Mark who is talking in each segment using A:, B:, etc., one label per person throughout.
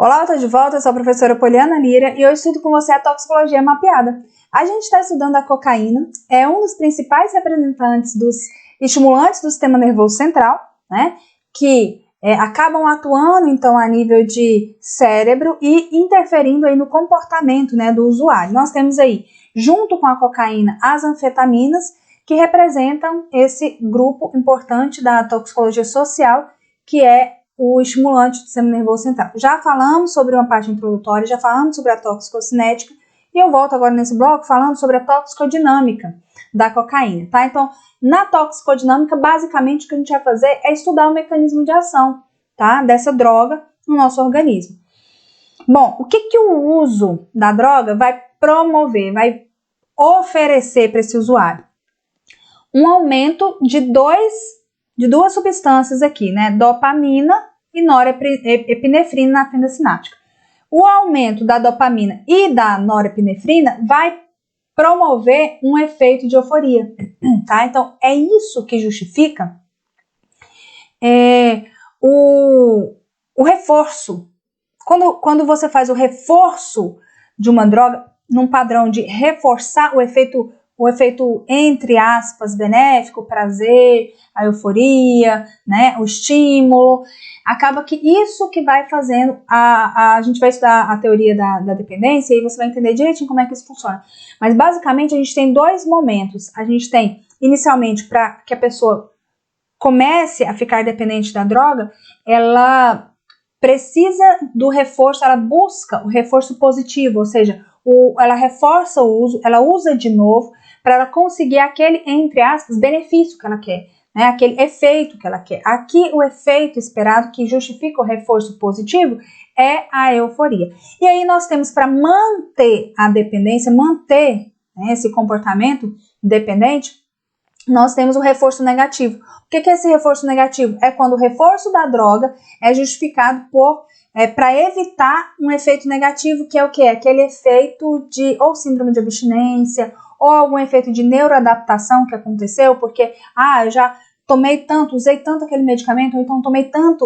A: Olá, eu estou de volta, eu sou a professora Poliana Lira e hoje estudo com você a toxicologia mapeada. A gente está estudando a cocaína, é um dos principais representantes dos estimulantes do sistema nervoso central, né, que acabam atuando então a nível de cérebro e interferindo aí no comportamento, né, do usuário. Nós temos aí, junto com a cocaína, as anfetaminas, que representam esse grupo importante da toxicologia social, que é o estimulante do sistema nervoso central. Já falamos sobre uma parte introdutória, já falamos sobre a toxicocinética, e eu volto agora nesse bloco falando sobre a toxicodinâmica da cocaína, tá? Então, na toxicodinâmica, basicamente, o que a gente vai fazer é estudar o mecanismo de ação, tá? Dessa droga no nosso organismo. Bom, o que o uso da droga vai promover, vai oferecer para esse usuário? Um aumento de duas substâncias aqui, né? Dopamina e norepinefrina na fenda sináptica. O aumento da dopamina e da norepinefrina vai promover um efeito de euforia, tá? Então, é isso que justifica o reforço. Quando você faz o reforço de uma droga, num padrão de reforçar o efeito entre aspas, benéfico, o prazer, a euforia, né, o estímulo, acaba que isso que vai fazendo, a gente vai estudar a teoria da dependência e você vai entender direitinho como é que isso funciona. Mas basicamente a gente tem dois momentos. A gente tem, inicialmente, para que a pessoa comece a ficar dependente da droga, ela precisa do reforço, ela busca o reforço positivo, ou seja, ela reforça o uso, ela usa de novo, para ela conseguir aquele, entre aspas, benefício que ela quer, né? Aquele efeito que ela quer. Aqui o efeito esperado que justifica o reforço positivo é a euforia. E aí nós temos, para manter a dependência, manter, né, esse comportamento dependente, nós temos o reforço negativo. O que é esse reforço negativo? É quando o reforço da droga é justificado para evitar um efeito negativo, que é o quê? Aquele efeito de ou síndrome de abstinência, ou algum efeito de neuroadaptação que aconteceu, porque eu já tomei tanto, usei tanto aquele medicamento, ou então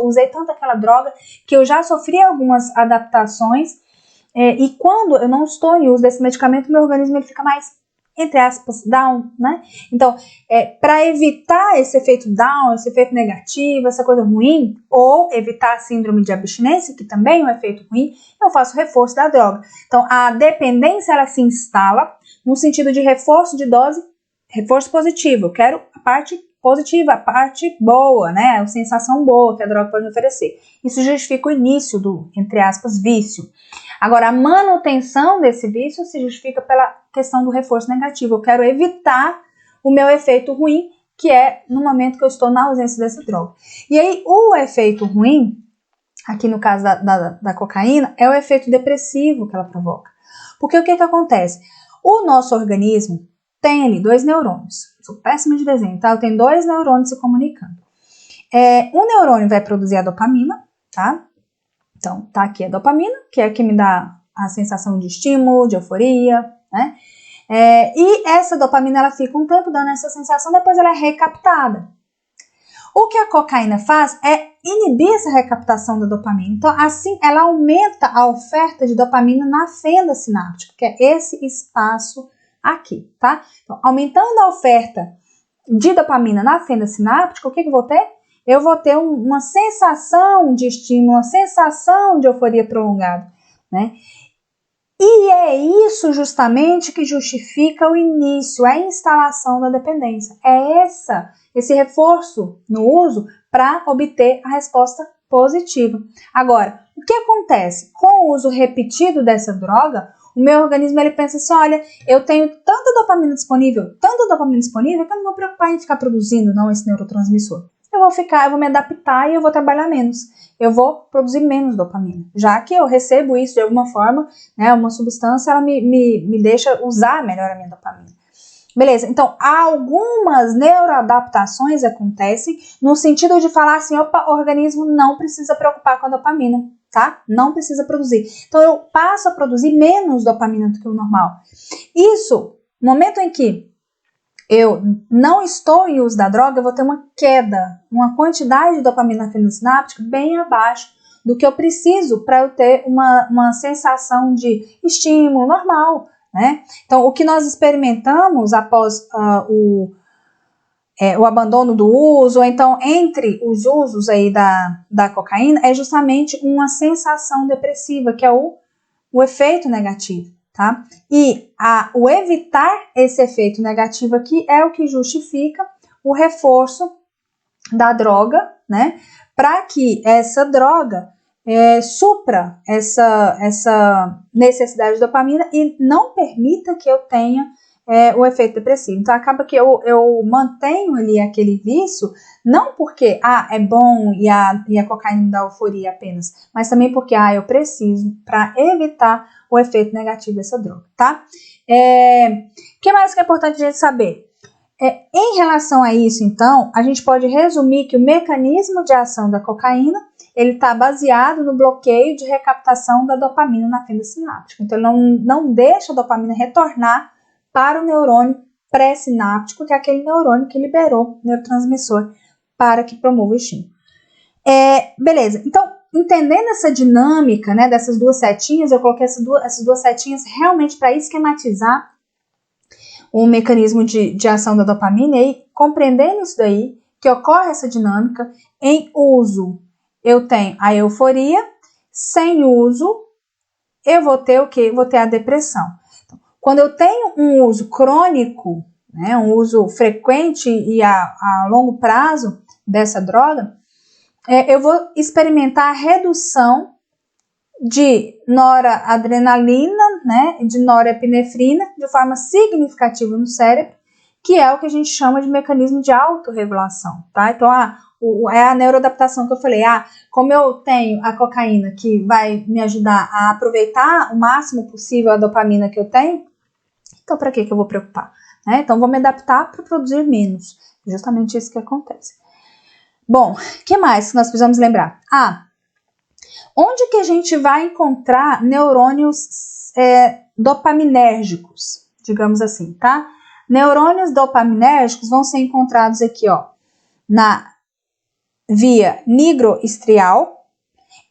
A: usei tanto aquela droga, que eu já sofri algumas adaptações, e quando eu não estou em uso desse medicamento, meu organismo ele fica mais, entre aspas, down, né? Então, para evitar esse efeito down, esse efeito negativo, essa coisa ruim, ou evitar a síndrome de abstinência, que também é um efeito ruim, eu faço reforço da droga. Então, a dependência, ela se instala no sentido de reforço de dose, reforço positivo. Eu quero a parte positiva, a parte boa, né? A sensação boa que a droga pode oferecer. Isso justifica o início do, entre aspas, vício. Agora, a manutenção desse vício se justifica pela questão do reforço negativo. Eu quero evitar o meu efeito ruim, que é no momento que eu estou na ausência dessa droga. E aí, o efeito ruim, aqui no caso da cocaína, é o efeito depressivo que ela provoca. Porque o que acontece? O nosso organismo tem ali dois neurônios. Sou péssima de desenho, tá? Eu tenho dois neurônios se comunicando. Um neurônio vai produzir a dopamina, tá? Então, tá aqui a dopamina, que é a que me dá a sensação de estímulo, de euforia, né? E essa dopamina, ela fica um tempo dando essa sensação, depois ela é recaptada. O que a cocaína faz é inibir essa recaptação da dopamina. Então, assim, ela aumenta a oferta de dopamina na fenda sináptica, que é esse espaço aqui, tá? Então, aumentando a oferta de dopamina na fenda sináptica, o que eu vou ter? Eu vou ter uma sensação de estímulo, uma sensação de euforia prolongada, né? E é isso justamente que justifica o início, a instalação da dependência. É esse reforço no uso para obter a resposta positiva. Agora, o que acontece? Com o uso repetido dessa droga, o meu organismo ele pensa assim, olha, eu tenho tanta dopamina disponível, que eu não vou preocupar em ficar produzindo não esse neurotransmissor. Eu vou me adaptar e eu vou trabalhar menos. Eu vou produzir menos dopamina. Já que eu recebo isso de alguma forma, né, uma substância, ela me deixa usar melhor a minha dopamina. Beleza, então algumas neuroadaptações acontecem no sentido de falar assim, opa, o organismo não precisa preocupar com a dopamina, tá? Não precisa produzir. Então eu passo a produzir menos dopamina do que o normal. Isso, no momento em que eu não estou em uso da droga, eu vou ter uma queda, uma quantidade de dopamina na fenda sináptica bem abaixo do que eu preciso para eu ter uma sensação de estímulo normal, né? Então, o que nós experimentamos após o abandono do uso, ou então entre os usos aí da cocaína, é justamente uma sensação depressiva, que é o efeito negativo, tá? E o evitar esse efeito negativo aqui é o que justifica o reforço da droga, né? Para que essa droga supra essa necessidade de dopamina e não permita que eu tenha o efeito depressivo. Então, acaba que eu mantenho ali aquele vício, não porque é bom e a cocaína me dá euforia apenas, mas também porque eu preciso para evitar o efeito negativo dessa droga, tá? O que mais que é importante a gente saber? Em relação a isso, então, a gente pode resumir que o mecanismo de ação da cocaína, ele está baseado no bloqueio de recaptação da dopamina na fenda sináptica. Então, ele não deixa a dopamina retornar para o neurônio pré-sináptico, que é aquele neurônio que liberou o neurotransmissor para que promova o estímulo. Beleza, então, entendendo essa dinâmica, né, dessas duas setinhas, eu coloquei essas duas setinhas realmente para esquematizar o mecanismo de ação da dopamina, e aí, compreendendo isso daí, que ocorre essa dinâmica, em uso eu tenho a euforia, sem uso eu vou ter o quê? Vou ter a depressão. Então, quando eu tenho um uso crônico, né, um uso frequente e a longo prazo dessa droga, eu vou experimentar a redução de noradrenalina, né, de norepinefrina, de forma significativa no cérebro, que é o que a gente chama de mecanismo de autorregulação, tá? Então, é a neuroadaptação que eu falei, como eu tenho a cocaína que vai me ajudar a aproveitar o máximo possível a dopamina que eu tenho, então para que eu vou preocupar? Né? Então, vou me adaptar para produzir menos, justamente isso que acontece. Bom, o que mais que nós precisamos lembrar? Onde que a gente vai encontrar neurônios dopaminérgicos, digamos assim, tá? Neurônios dopaminérgicos vão ser encontrados aqui, ó, na via nigroestrial,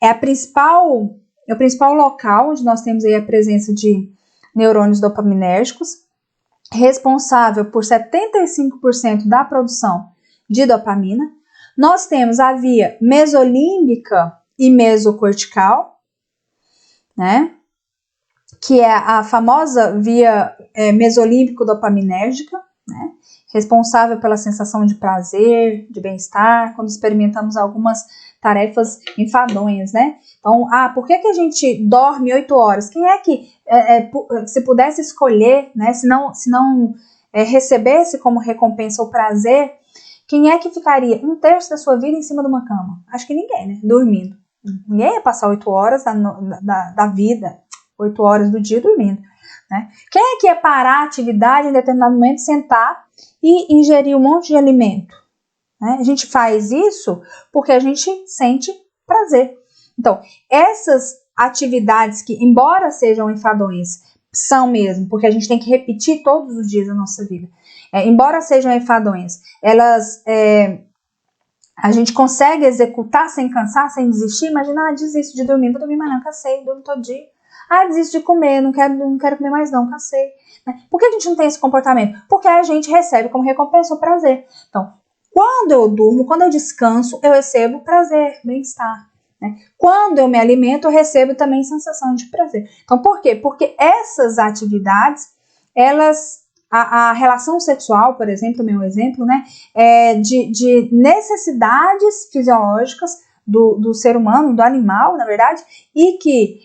A: é o principal local onde nós temos aí a presença de neurônios dopaminérgicos, responsável por 75% da produção de dopamina. Nós temos a via mesolímbica e mesocortical, né? Que é a famosa via mesolímbico-dopaminérgica, né? Responsável pela sensação de prazer, de bem-estar, quando experimentamos algumas tarefas enfadonhas, né? Então, por que a gente dorme 8 horas? Quem é que, se pudesse escolher, né? Se não recebesse como recompensa o prazer, quem é que ficaria 1/3 da sua vida em cima de uma cama? Acho que ninguém, né? Dormindo. Ninguém ia passar 8 horas da vida, 8 horas do dia dormindo, né? Quem é que ia parar a atividade em determinado momento, sentar e ingerir um monte de alimento? Né? A gente faz isso porque a gente sente prazer. Então, essas atividades que, embora sejam enfadonhas, são mesmo, porque a gente tem que repetir todos os dias da nossa vida. Embora sejam enfadonhas, elas... a gente consegue executar sem cansar, sem desistir. Imagina, desisto de dormir, vou dormir mais não, cansei, durmo todo dia. Desisto de comer, não quero comer mais não, cansei. Por que a gente não tem esse comportamento? Porque a gente recebe como recompensa o prazer. Então, quando eu durmo, quando eu descanso, eu recebo prazer, bem-estar. Né? Quando eu me alimento, eu recebo também sensação de prazer. Então, por quê? Porque essas atividades, elas... A relação sexual, por exemplo, também é um exemplo, né, de necessidades fisiológicas do ser humano, do animal, na verdade, e que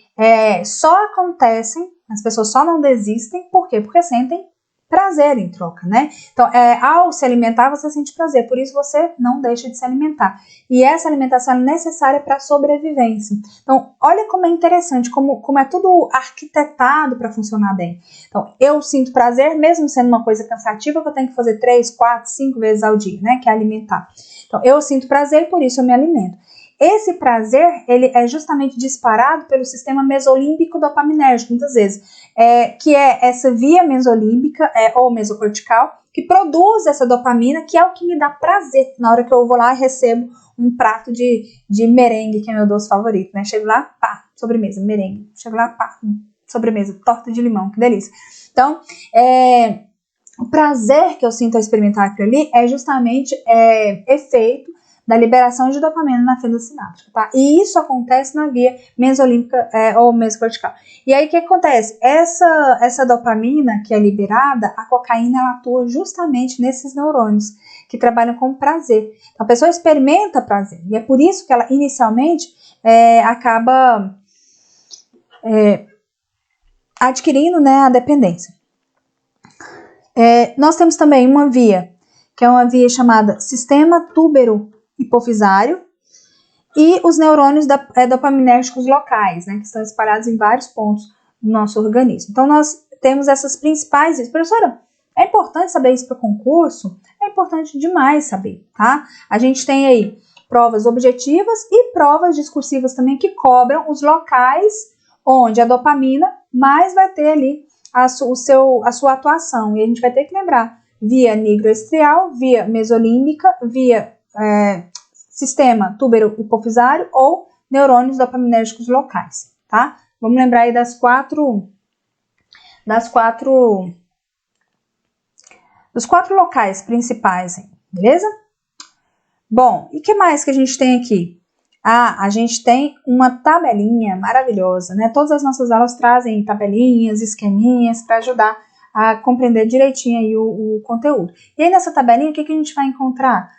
A: só acontecem, as pessoas só não desistem, por quê? Porque sentem prazer em troca, né? Então, ao se alimentar, você sente prazer, por isso você não deixa de se alimentar. E essa alimentação é necessária para a sobrevivência. Então, olha como é interessante, como é tudo arquitetado para funcionar bem. Então, eu sinto prazer, mesmo sendo uma coisa cansativa, que eu tenho que fazer 3, 4, 5 vezes ao dia, né? Que é alimentar. Então, eu sinto prazer, por isso eu me alimento. Esse prazer, ele é justamente disparado pelo sistema mesolímbico dopaminérgico, muitas vezes, que é essa via mesolímbica ou mesocortical, que produz essa dopamina, que é o que me dá prazer na hora que eu vou lá e recebo um prato de merengue, que é meu doce favorito, né? Chego lá, pá, sobremesa, merengue. Chego lá, pá, sobremesa, torta de limão, que delícia. Então, o prazer que eu sinto ao experimentar aquilo ali é justamente efeito da liberação de dopamina na fenda sináptica, tá? E isso acontece na via mesolímbica ou mesocortical. E aí o que acontece? Essa dopamina que é liberada, a cocaína, ela atua justamente nesses neurônios que trabalham com prazer. Então, a pessoa experimenta prazer. E é por isso que ela inicialmente acaba adquirindo, né, a dependência. Nós temos também uma via, que é uma via chamada sistema túbero-hipofisário, e os neurônios dopaminérgicos locais, né, que estão espalhados em vários pontos do nosso organismo. Então, nós temos essas principais. Professora, é importante saber isso para concurso? É importante demais saber, tá? A gente tem aí provas objetivas e provas discursivas também que cobram os locais onde a dopamina mais vai ter ali a sua atuação. E a gente vai ter que lembrar via nigroestrial, via mesolímbica, via sistema túbero-hipofisário ou neurônios dopaminérgicos locais, tá? Vamos lembrar aí dos quatro locais principais, beleza? Bom, e o que mais que a gente tem aqui? A gente tem uma tabelinha maravilhosa, né? Todas as nossas aulas trazem tabelinhas, esqueminhas para ajudar a compreender direitinho aí o conteúdo. E aí nessa tabelinha, o que a gente vai encontrar?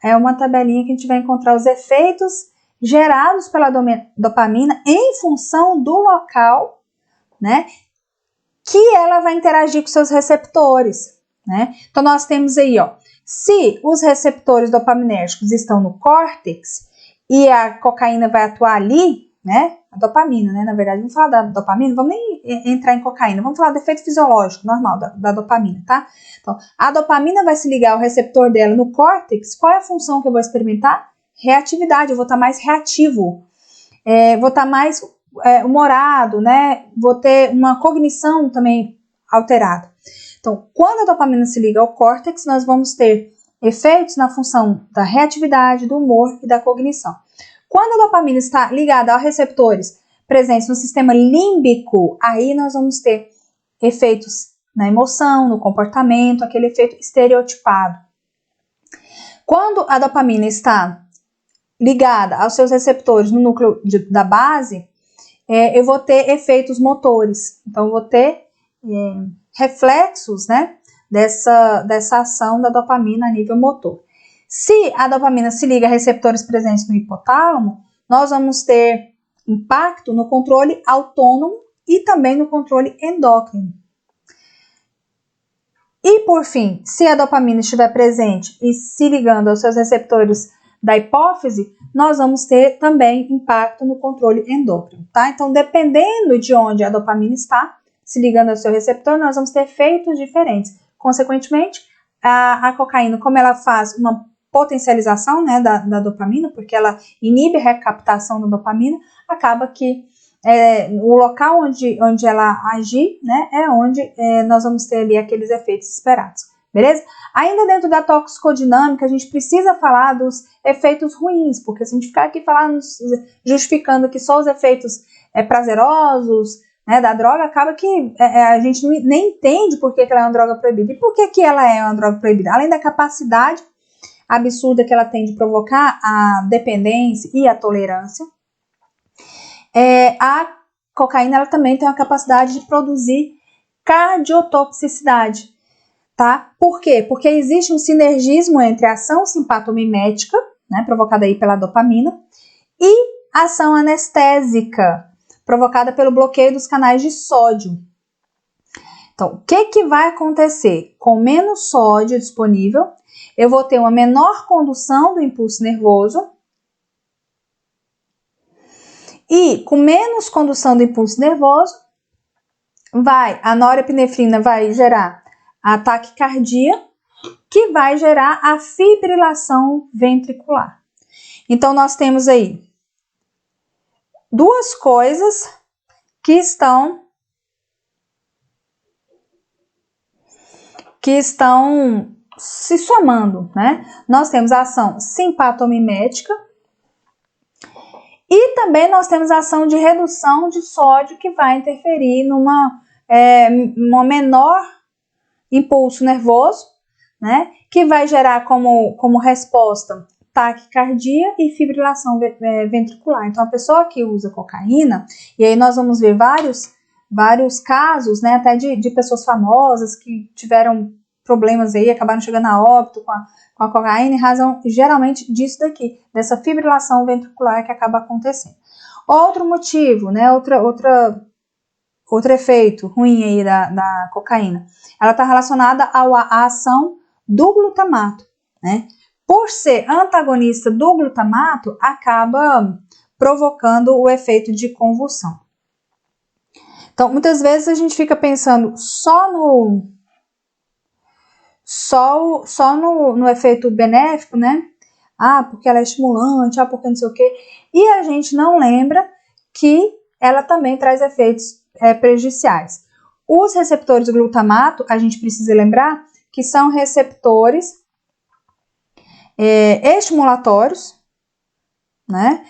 A: É uma tabelinha que a gente vai encontrar os efeitos gerados pela dopamina em função do local, né, que ela vai interagir com seus receptores, né? Então nós temos aí, ó, se os receptores dopaminérgicos estão no córtex e a cocaína vai atuar ali, né? A dopamina, né? Na verdade, vamos falar da dopamina, vamos nem entrar em cocaína, vamos falar do efeito fisiológico normal da dopamina, tá? Então, a dopamina vai se ligar ao receptor dela no córtex. Qual é a função que eu vou experimentar? Reatividade, eu vou estar mais reativo, vou estar mais humorado, né? Vou ter uma cognição também alterada. Então, quando a dopamina se liga ao córtex, nós vamos ter efeitos na função da reatividade, do humor e da cognição. Quando a dopamina está ligada a receptores presentes no sistema límbico, aí nós vamos ter efeitos na emoção, no comportamento, aquele efeito estereotipado. Quando a dopamina está ligada aos seus receptores no núcleo da base, eu vou ter efeitos motores. Então, eu vou ter reflexos, né, dessa ação da dopamina a nível motor. Se a dopamina se liga a receptores presentes no hipotálamo, nós vamos ter impacto no controle autônomo e também no controle endócrino. E, por fim, se a dopamina estiver presente e se ligando aos seus receptores da hipófise, nós vamos ter também impacto no controle endócrino, tá? Então, dependendo de onde a dopamina está se ligando ao seu receptor, nós vamos ter efeitos diferentes. Consequentemente, a cocaína, como ela faz uma potencialização, né, da dopamina, porque ela inibe a recaptação da dopamina, acaba que o local onde ela agir, né, é onde nós vamos ter ali aqueles efeitos esperados, beleza? Ainda dentro da toxicodinâmica, a gente precisa falar dos efeitos ruins, porque se a gente ficar aqui falando, justificando que só os efeitos prazerosos, né, da droga, acaba que a gente nem entende por que ela é uma droga proibida. E por que ela é uma droga proibida? Além da capacidade absurda que ela tem de provocar a dependência e a tolerância, a cocaína ela também tem a capacidade de produzir cardiotoxicidade, tá? Por quê? Porque existe um sinergismo entre a ação simpatomimética, né, provocada aí pela dopamina, e a ação anestésica, provocada pelo bloqueio dos canais de sódio. Então, o que vai acontecer? Com menos sódio disponível, eu vou ter uma menor condução do impulso nervoso, e com menos condução do impulso nervoso, a norepinefrina vai gerar a taquicardia, que vai gerar a fibrilação ventricular. Então, nós temos aí duas coisas que estão se somando, né? Nós temos a ação simpatomimética e também nós temos a ação de redução de sódio que vai interferir numa menor impulso nervoso, né? Que vai gerar como resposta taquicardia e fibrilação ventricular. Então, a pessoa que usa cocaína, e aí nós vamos ver vários casos, né, até de pessoas famosas que tiveram problemas aí, acabaram chegando a óbito com a cocaína em razão, geralmente, disso daqui, dessa fibrilação ventricular que acaba acontecendo. Outro motivo, né, outro efeito ruim aí da cocaína, ela está relacionada à ação do glutamato, né? Por ser antagonista do glutamato, acaba provocando o efeito de convulsão. Então, muitas vezes a gente fica pensando só no efeito benéfico, né? Ah, porque ela é estimulante, porque não sei o quê. E a gente não lembra que ela também traz efeitos prejudiciais. Os receptores do glutamato, a gente precisa lembrar que são receptores estimulatórios, né,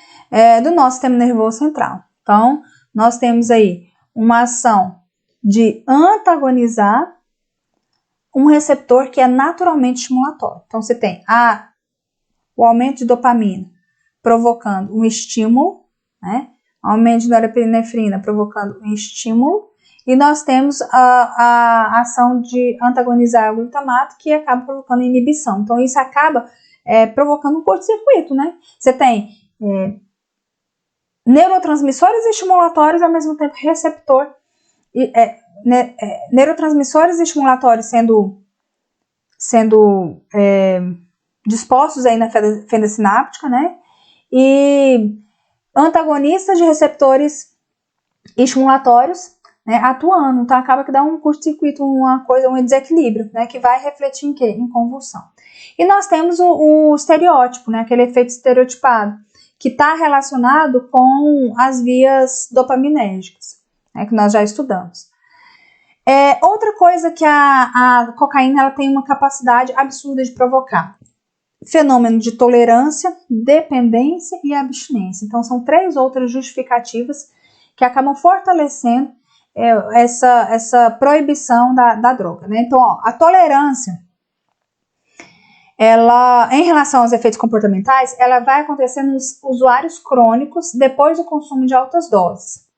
A: do nosso sistema nervoso central. Então, nós temos aí uma ação de antagonizar um receptor que é naturalmente estimulatório. Então, você tem o aumento de dopamina provocando um estímulo, né, aumento de norepinefrina provocando um estímulo, e nós temos a ação de antagonizar o glutamato que acaba provocando inibição. Então, isso acaba provocando um curto-circuito, né? Você tem neurotransmissores estimulatórios, ao mesmo tempo receptor, neurotransmissores estimulatórios sendo dispostos aí na fenda sináptica, né? E antagonistas de receptores estimulatórios, né, atuando. Então, acaba que dá um curto-circuito, um desequilíbrio, né, que vai refletir em quê? Em convulsão. E nós temos o estereótipo, né, aquele efeito estereotipado, que está relacionado com as vias dopaminérgicas, né, que nós já estudamos. Outra coisa que a cocaína ela tem uma capacidade absurda de provocar: fenômeno de tolerância, dependência e abstinência. Então, são 3 outras justificativas que acabam fortalecendo essa proibição da droga, né? Então, a tolerância, ela, em relação aos efeitos comportamentais, ela vai acontecer nos usuários crônicos depois do consumo de altas doses.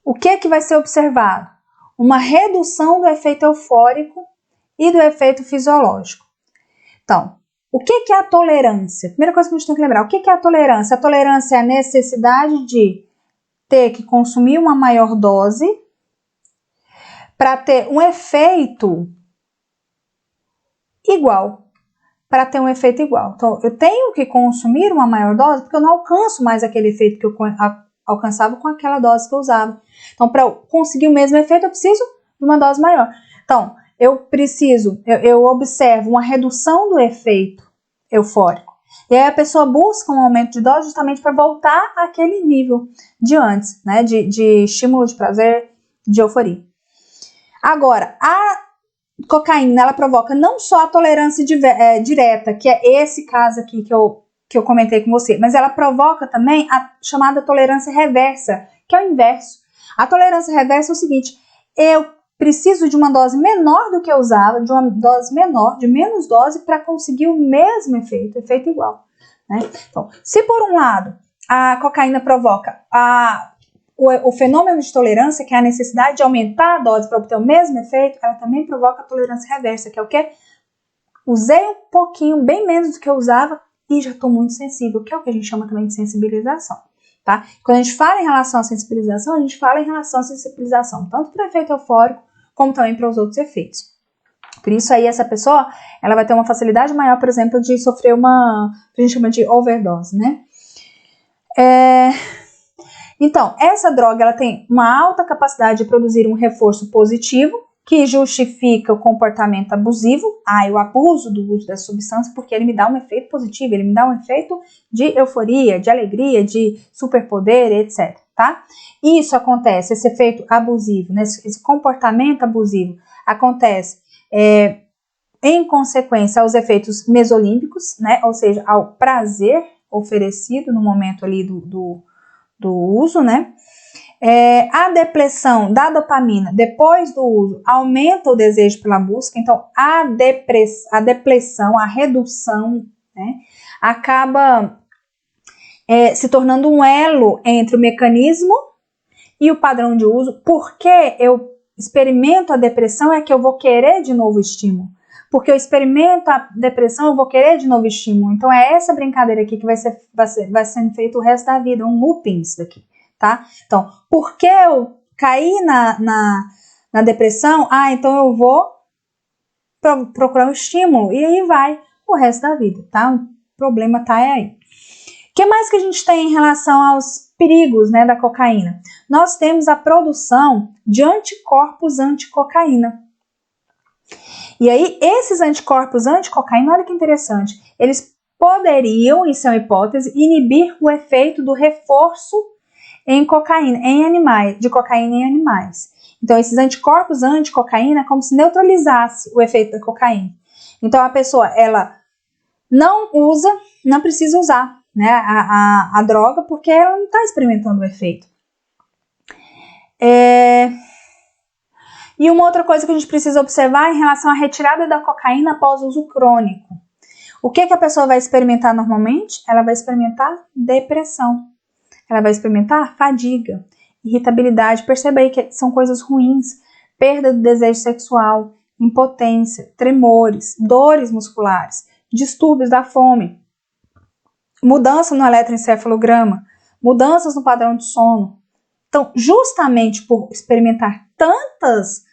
A: O que vai ser observado? Uma redução do efeito eufórico e do efeito fisiológico. Então, o que é a tolerância? Primeira coisa que a gente tem que lembrar, o que é a tolerância? A tolerância é a necessidade de ter que consumir uma maior dose para ter um efeito igual. Então, eu tenho que consumir uma maior dose porque eu não alcanço mais aquele efeito que eu alcançava com aquela dose que eu usava. Então, para eu conseguir o mesmo efeito, eu preciso de uma dose maior. Então, eu observo uma redução do efeito eufórico. E aí a pessoa busca um aumento de dose justamente para voltar àquele nível de antes, né? De estímulo, de prazer, de euforia. Agora, a cocaína, ela provoca não só a tolerância direta, que é esse caso aqui que eu comentei com você, mas ela provoca também a chamada tolerância reversa, que é o inverso. A tolerância reversa é o seguinte: eu preciso de uma dose menor do que eu usava, de uma dose menor, de menos dose, para conseguir o mesmo efeito igual, né? Então, se por um lado a cocaína provoca o fenômeno de tolerância, que é a necessidade de aumentar a dose para obter o mesmo efeito, ela também provoca a tolerância reversa, que é o quê? Usei um pouquinho, bem menos do que eu usava, e já estou muito sensível, que é o que a gente chama também de sensibilização. Tá? Quando a gente fala em relação à sensibilização, a gente fala em relação à sensibilização tanto para o efeito eufórico, como também para os outros efeitos. Por isso aí essa pessoa, ela vai ter uma facilidade maior, por exemplo, de sofrer que a gente chama de overdose, né? Então, essa droga, ela tem uma alta capacidade de produzir um reforço positivo, que justifica o comportamento abusivo, o abuso do uso da substância, porque ele me dá um efeito positivo, ele me dá um efeito de euforia, de alegria, de superpoder, etc, tá? Isso acontece, esse efeito abusivo, né, esse comportamento abusivo acontece em consequência aos efeitos mesolímbicos, né, ou seja, ao prazer oferecido no momento ali do uso, né? A depressão da dopamina depois do uso aumenta o desejo pela busca, então a depressão, a redução, né, acaba se tornando um elo entre o mecanismo e o padrão de uso. Porque eu experimento a depressão é que eu vou querer de novo estímulo. Porque eu experimento a depressão, eu vou querer de novo estímulo. Então é essa brincadeira aqui que vai sendo feito o resto da vida, um looping isso daqui. Tá? Então, porque eu caí na depressão, então eu vou procurar um estímulo, e aí vai o resto da vida, tá? O problema tá aí. O que mais que a gente tem em relação aos perigos, né, da cocaína? Nós temos a produção de anticorpos anticocaína. E aí, esses anticorpos anticocaína, olha que interessante, eles poderiam, isso é uma hipótese, inibir o efeito do reforço em cocaína, de cocaína em animais. Então, esses anticorpos anticocaína é como se neutralizasse o efeito da cocaína. Então, a pessoa, ela não precisa usar, né, a droga, porque ela não está experimentando o efeito. E uma outra coisa que a gente precisa observar em relação à retirada da cocaína após uso crônico. O que a pessoa vai experimentar normalmente? Ela vai experimentar depressão. Ela vai experimentar fadiga, irritabilidade. Perceba aí que são coisas ruins. Perda do desejo sexual, impotência, tremores, dores musculares, distúrbios da fome, mudança no eletroencefalograma, mudanças no padrão de sono. Então, justamente por experimentar tantas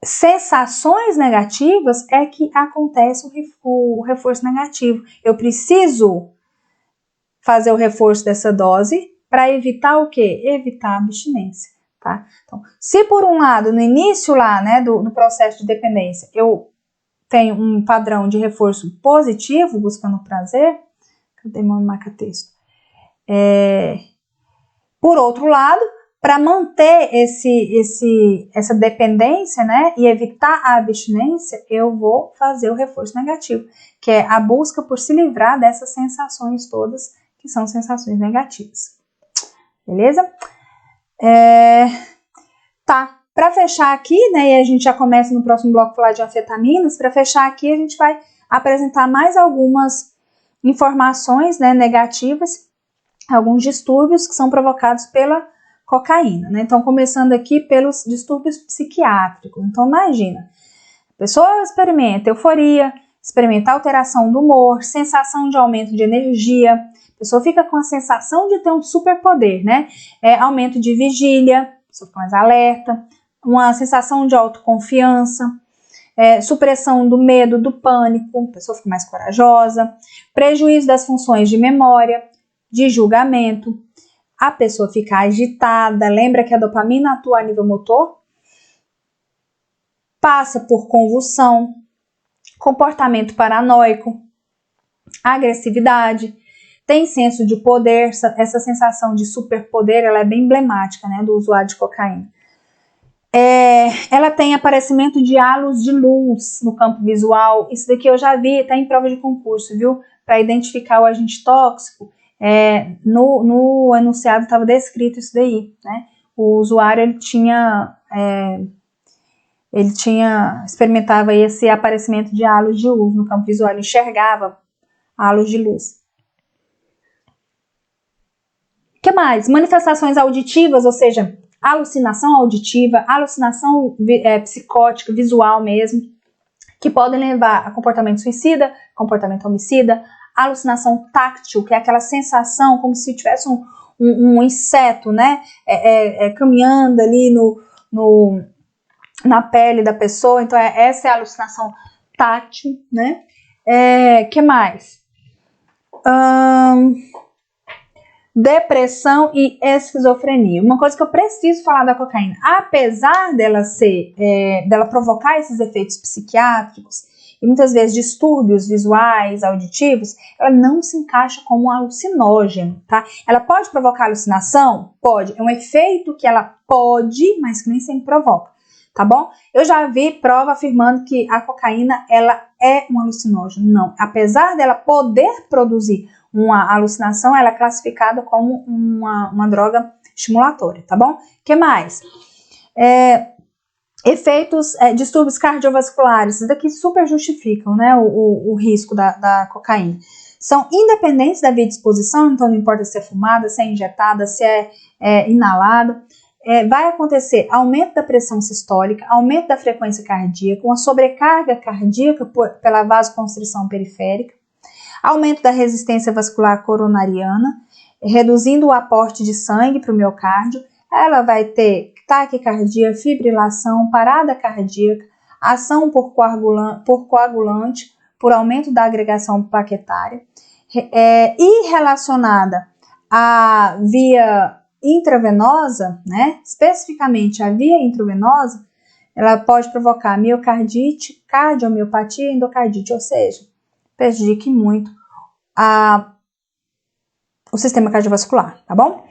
A: sensações negativas é que acontece o reforço negativo. Eu preciso fazer o reforço dessa dose para evitar o quê? Evitar a abstinência, tá? Então, se por um lado, no início lá, né, do processo de dependência, eu tenho um padrão de reforço positivo, buscando prazer, cadê meu marca-texto? Por outro lado, para manter essa dependência, né, e evitar a abstinência, eu vou fazer o reforço negativo, que é a busca por se livrar dessas sensações todas, que são sensações negativas. Beleza? Tá. Para fechar aqui, né, e a gente já começa no próximo bloco a falar de anfetaminas, para fechar aqui a gente vai apresentar mais algumas informações, né, negativas, alguns distúrbios que são provocados pela cocaína, né? Então, começando aqui pelos distúrbios psiquiátricos. Então, imagina, a pessoa experimenta euforia, experimenta alteração do humor, sensação de aumento de energia, a pessoa fica com a sensação de ter um superpoder, né? Aumento de vigília, a pessoa fica mais alerta, uma sensação de autoconfiança, supressão do medo, do pânico, a pessoa fica mais corajosa, prejuízo das funções de memória, de julgamento, a pessoa fica agitada, lembra que a dopamina atua a nível motor? Passa por convulsão, comportamento paranoico, agressividade, tem senso de poder, essa sensação de superpoder, ela é bem emblemática, né, do usuário de cocaína. Ela tem aparecimento de halos de luz no campo visual, isso daqui eu já vi, tá em prova de concurso, viu? Para identificar o agente tóxico, no enunciado estava descrito isso daí, né? O usuário ele experimentava esse aparecimento de halos de luz no campo visual, ele enxergava halos de luz. O que mais? Manifestações auditivas, ou seja, alucinação auditiva, alucinação psicótica, visual mesmo, que podem levar a comportamento suicida, comportamento homicida, alucinação táctil, que é aquela sensação como se tivesse um inseto, né, caminhando ali na pele da pessoa. Então, essa é a alucinação táctil, né? Que mais? depressão e esquizofrenia. Uma coisa que eu preciso falar da cocaína, apesar dela dela provocar esses efeitos psiquiátricos e muitas vezes distúrbios visuais, auditivos, ela não se encaixa como um alucinógeno, tá? Ela pode provocar alucinação? Pode. É um efeito que ela pode, mas que nem sempre provoca, tá bom? Eu já vi prova afirmando que a cocaína, ela é um alucinógeno. Não. Apesar dela poder produzir uma alucinação, ela é classificada como uma droga estimulatória, tá bom? O que mais? Efeitos, distúrbios cardiovasculares, isso daqui super justificam, né, o risco da cocaína. São independentes da via de exposição, então não importa se é fumada, se é injetada, se é inalada. Vai acontecer aumento da pressão sistólica, aumento da frequência cardíaca, uma sobrecarga cardíaca pela vasoconstrição periférica, aumento da resistência vascular coronariana, reduzindo o aporte de sangue para o miocárdio. Ela vai ter taquicardia, fibrilação, parada cardíaca, ação por coagulante, por aumento da agregação plaquetária, e relacionada à via intravenosa, né, especificamente a via intravenosa, ela pode provocar miocardite, cardiomiopatia e endocardite, ou seja, prejudique muito o sistema cardiovascular, tá bom?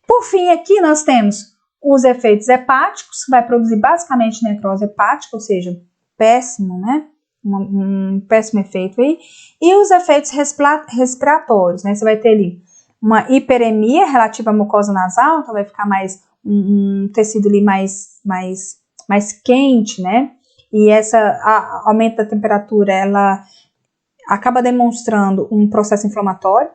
A: Por fim, aqui nós temos os efeitos hepáticos, que vai produzir basicamente necrose hepática, ou seja, péssimo, né? Um péssimo efeito aí. E os efeitos respiratórios, né? Você vai ter ali uma hiperemia relativa à mucosa nasal, então vai ficar mais um tecido ali mais quente, né? E aumento da temperatura, ela acaba demonstrando um processo inflamatório.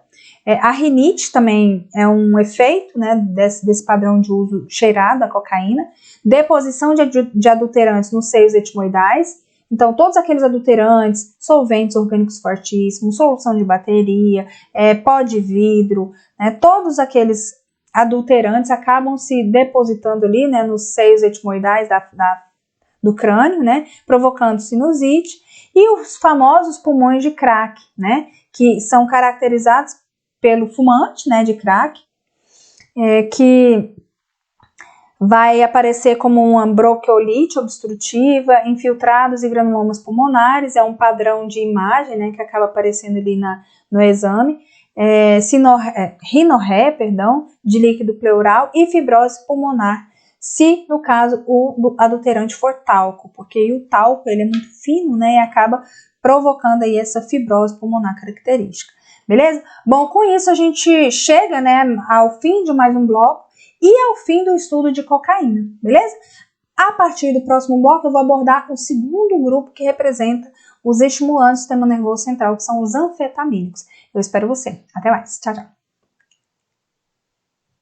A: A rinite também é um efeito, né, desse padrão de uso cheirado da cocaína. Deposição de adulterantes nos seios etimoidais. Então, todos aqueles adulterantes, solventes orgânicos fortíssimos, solução de bateria, pó de vidro, né, todos aqueles adulterantes acabam se depositando ali, né, nos seios etimoidais do crânio, né, provocando sinusite. E os famosos pulmões de crack, né, que são caracterizados pelo fumante, né, de crack, que vai aparecer como uma bronquiolite obstrutiva, infiltrados e granulomas pulmonares, é um padrão de imagem, né, que acaba aparecendo ali no exame, rinorré, de líquido pleural e fibrose pulmonar, se no caso o adulterante for talco, porque o talco ele é muito fino, né, e acaba provocando aí essa fibrose pulmonar característica. Beleza? Bom, com isso a gente chega, né, ao fim de mais um bloco e ao fim do estudo de cocaína, beleza? A partir do próximo bloco eu vou abordar o segundo grupo que representa os estimulantes do sistema nervoso central, que são os anfetamínicos. Eu espero você. Até mais. Tchau, tchau.